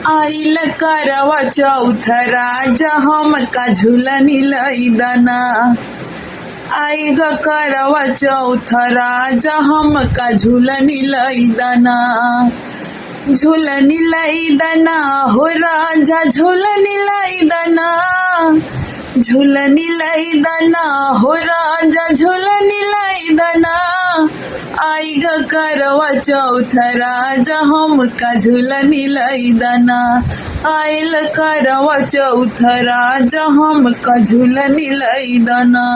आइल करवा चौथ राजा हमका झूलनी लईदना। आई ग करवा चौथ राजा हमका झूलनी लईदना। झूलनी लईदना हो राजा झूलनी लईदना। झूलनी लईदना हो राजा झूलनी लईदना। आई ग करवा चौथ राजा हमका झूलनी लईदना। आइल करवा चौथ राजा हमका झूलनी लईदना।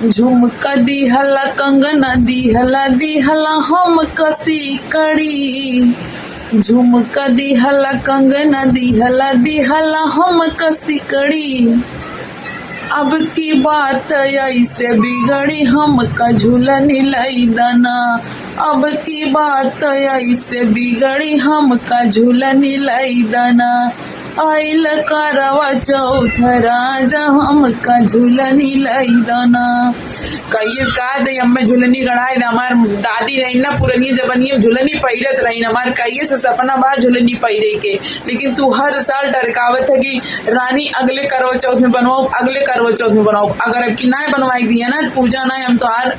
झुमका दिहला कंगना दिहला दिहला हमका सिकड़ी। झुमका दिहला कंगना दिहला दिहला हमका सिकड़ी। अब की बात ऐसे बिगड़ी हमका झूलनी लईदना। अब की बात ऐसे बिगड़ी हमका झूलनी लईदना। आइल करवा चौथ राजा हमका झूलनी लईदना। कहिए का दे अम्मे झूलनी गड़ाए दे। हमार दादी रही ना पुरानी जबनी झूलनी पहिरत रही। हमार कहिए से सपना बा झूलनी पहिरे के, लेकिन तू हर साल डरकावत है कि रानी अगले करवा चौथ में बनवाओ, अगले करवा चौथ में बनवाओ। अगर अब की ना बनवाई दी है ना पूजा ना हम तो आर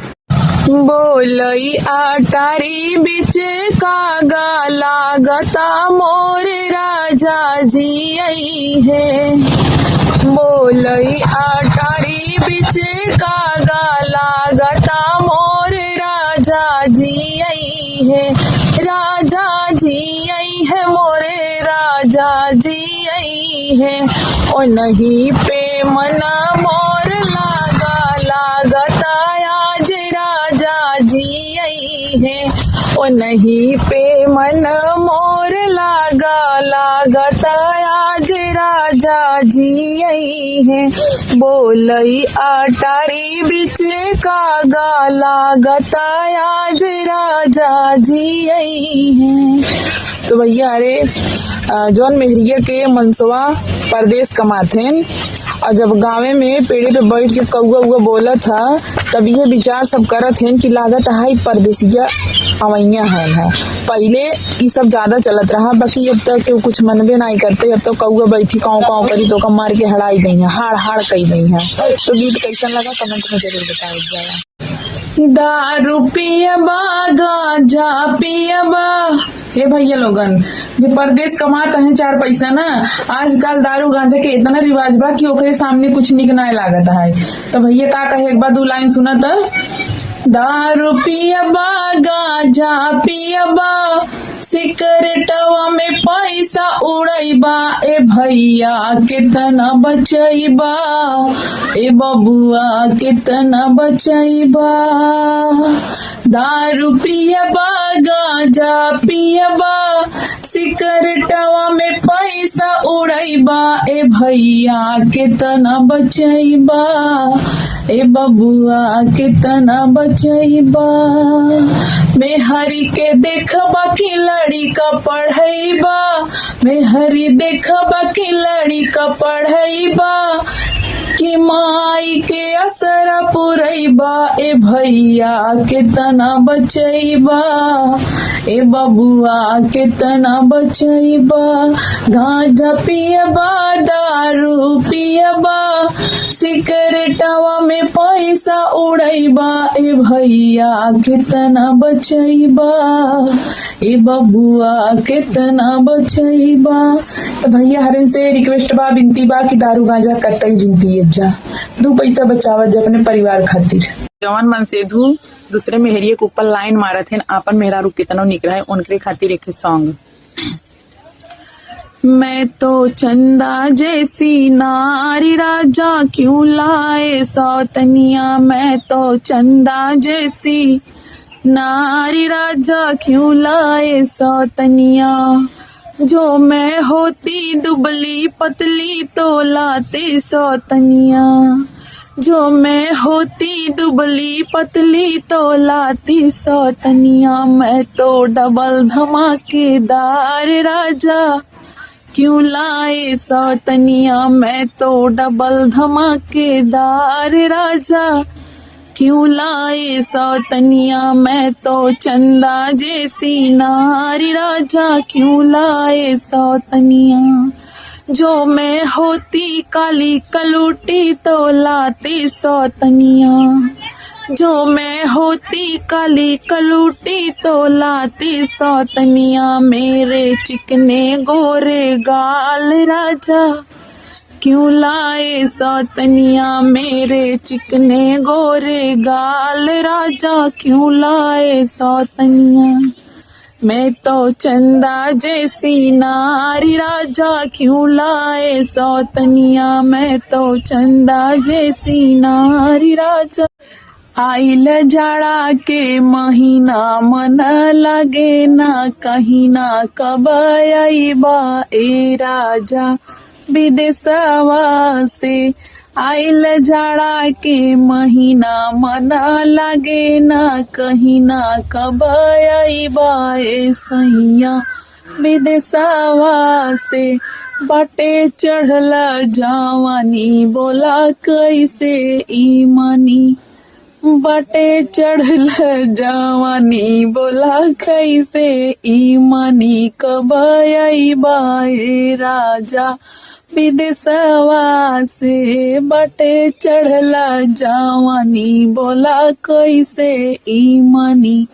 बोलई आटारी बिच कागा लागता मोर राजा जी आई है। बोलई आटारी बिच कागा लागता मोर राजा जी आई है। राजा जी आई है मोरे राजा जी आई है। ओ नहीं पे मना मोर लागा लागता आज राजा जी आई है। ओ नहीं पे मन मोर लागा लागता आज राजा जी आई है। बोलई आटारी बिच कागा लागता आज राजा जी आई है। तो भैया अरे जौन मेहरिया के मनसवा परदेश कमाथेन और जब गाँवे में पेड़े पे बैठ के कौआ उआ बोला था तब ये विचार सब करत हैं कि लागत हाई परदेसिया अवैया है। पहले ये सब ज्यादा चलत रहा, बाकी अब तक के कुछ मनबे नहीं करते। अब तो कौआ बैठी काव काव करी तो मार के हड़ाई गई है, हाड़ हाड़ कही गई है। तो गीत कैसा लगा कमेंट में जरूर बताइएगा। दारू पियबा गांजा पियबा। हे भैया लोगन जो परदेश कमाता है चार पैसा ना, आजकल दारू गांजा के इतना रिवाज बा कि ओकरे सामने कुछ निक ना लागत है। तो भैया का कहे एक बार दो लाइन सुना था। दारू पियबा गांजा पियबा सिकरेटवा में पैसा उड़ैबा। ए भैया कितना बचैबा, ए बबुआ कितना बचैबा। दारू पियबा गांजा पियबा सिकरेटवा में पैसा उड़ैबा। ए भैया कितना बचैबा, ए बबुआ कितना बचैबा। मेहरी के देखबा कि लड़ी का पढ़ैबा। मेहरी देखबा कि लड़ी का पढ़ैबा कि माई के असरा पुरैबा। ए भैया कितना बचैबा, ए बबुआ कितना बचैबा। गांजा पियबा दारू पियबा सिकरेटवा में पैसा उड़ैबा। ए भैया कितना बचैबा, ए बबुआ कितना बचैबा। तो भैया हरन से रिक्वेस्ट बा, विनती बा कि दारू गांजा कतई जिन पिए जा, दो पैसा बचावा जा अपने परिवार खातिर। जवान मन से धू दूसरे मेहरिए के ऊपर लाइन मारत है आपन मेहरारू कितनो निक रहे उनके खातिर एक सॉन्ग। मैं तो चंदा जैसी नारी राजा क्यों लाए सौतनिया। मैं तो चंदा जैसी नारी राजा क्यों लाए सौतनिया। जो मैं होती दुबली पतली तो लाते सौतनिया। जो मैं होती दुबली पतली तो लाती सौतनिया। मैं तो डबल धमाकेदार राजा क्यों लाए सौतनिया। मैं तो डबल धमाकेदार राजा क्यों लाए सौतनिया, मैं तो चंदा जैसी नारी राजा क्यों लाए सौतनिया। जो मैं होती काली कलूटी तो लाती सौतनिया, जो मैं होती काली कलूटी तो लाती सौतनिया। मेरे चिकने गोरे गाल राजा क्यों लाए सौतनिया, मेरे चिकने गोरे गाल राजा क्यों लाए सौतनिया। मैं तो चंदा जैसी नारी राजा क्यों लाए सौतनिया, मैं तो चंदा जैसी नारी राजा। आइल जाड़ा के महीना मन लगे ना कहीं ना, कब आईबा ए राजा विदेशवा से। आइल जाड़ा के महीना मन लागे ना कहीं ना, कब आईबा ए सैया विदेशवा से। बाटे चढ़ल जवानी बोला कैसे ई मनी, बाटे चढ़ल जवानी बोला कैसे ई मनी। कब आईबा ए राजा विदेशवा से। बाटे चढ़ला जवानी बोला कैसे ई मनी,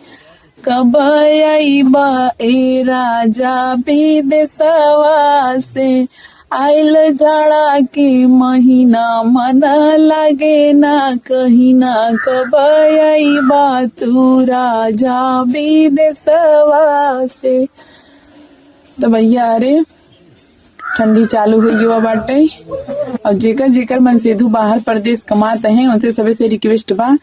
कब आईबा ए राजा विदेशवा से। आइल जाड़ा के महीना मन लागे ना कहीं ना, कब आईबा तू राजा विदेशवा से। तो भैया अरे ठंडी चालू हुई युवा बाटे, और जेकर जेकर मन सेधु बाहर प्रदेश कमाते हैं उनसे सबे से रिक्वेस्ट बा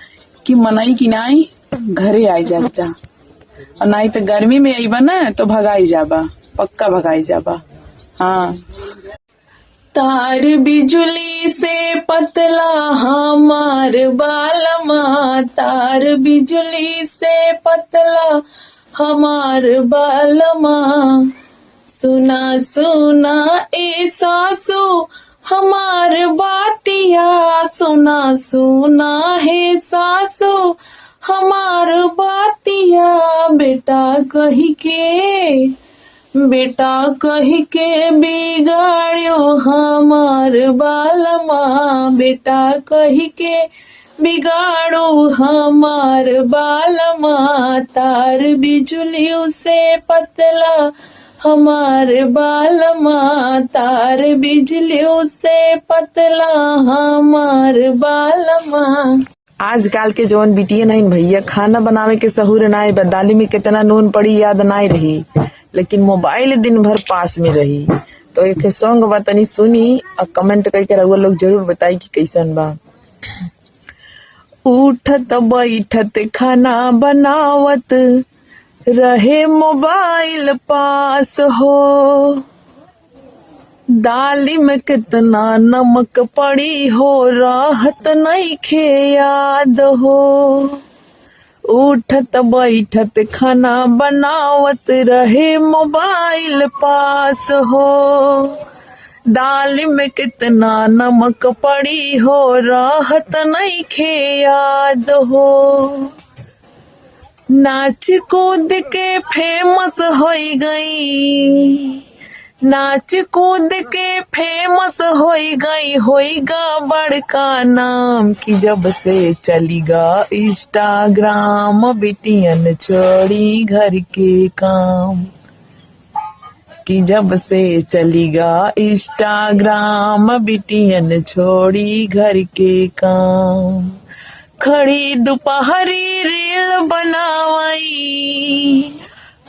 कि मनई की नाई घरे आई जा, और नाई तो गर्मी में आई बा ना तो भगाई जाबा, पक्का भगाई जाबा। हाँ, तार बिजुली से पतला हमार बालमा, तार बिजुली से पतला हमार बालमा। सुना सुना ए सासू हमार बातिया, सुना सुना है सासू हमार बातिया। बेटा कही के बिगाड़ियो हमार बालमा, बेटा कही के बिगाड़ो हमार बालमा। तार बिजुली से पतला हमार बालमा, तार बिजली से पतला हमार बालमा। आजकल के जवन बिटिया नहीं भैया खाना बनावे के सहूर नाई, दाली में कितना नून पड़ी याद नाई रही, लेकिन मोबाइल दिन भर पास में रही। तो एक सॉन्ग बा तनी सुनी और कमेंट करके रउआ लोग जरूर बताई कि कैसन बा। उठत बैठत खाना बनावत रहे मोबाइल पास हो, दाली में कितना नमक पड़ी हो राहत नहीं खे याद हो। उठत बैठत खाना बनावत रहे मोबाइल पास हो, दाल में कितना नमक पड़ी हो राहत नहीं खे याद हो। नाच कूद के फेमस होई गई, नाच कूद के फेमस होई गई, होईगा बड़का नाम कि जब से चलीगा इंस्टाग्राम, बिटियन छोड़ी घर के काम। कि जब से चलीगा इंस्टाग्राम, बिटियन छोड़ी घर के काम। खड़ी दोपहरी रील बनावाई,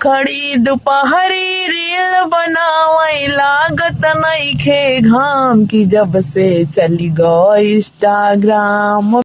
खड़ी दोपहरी रील बनावाई, लागत नहीं खे घाम कि जब से चली गो इंस्टाग्राम।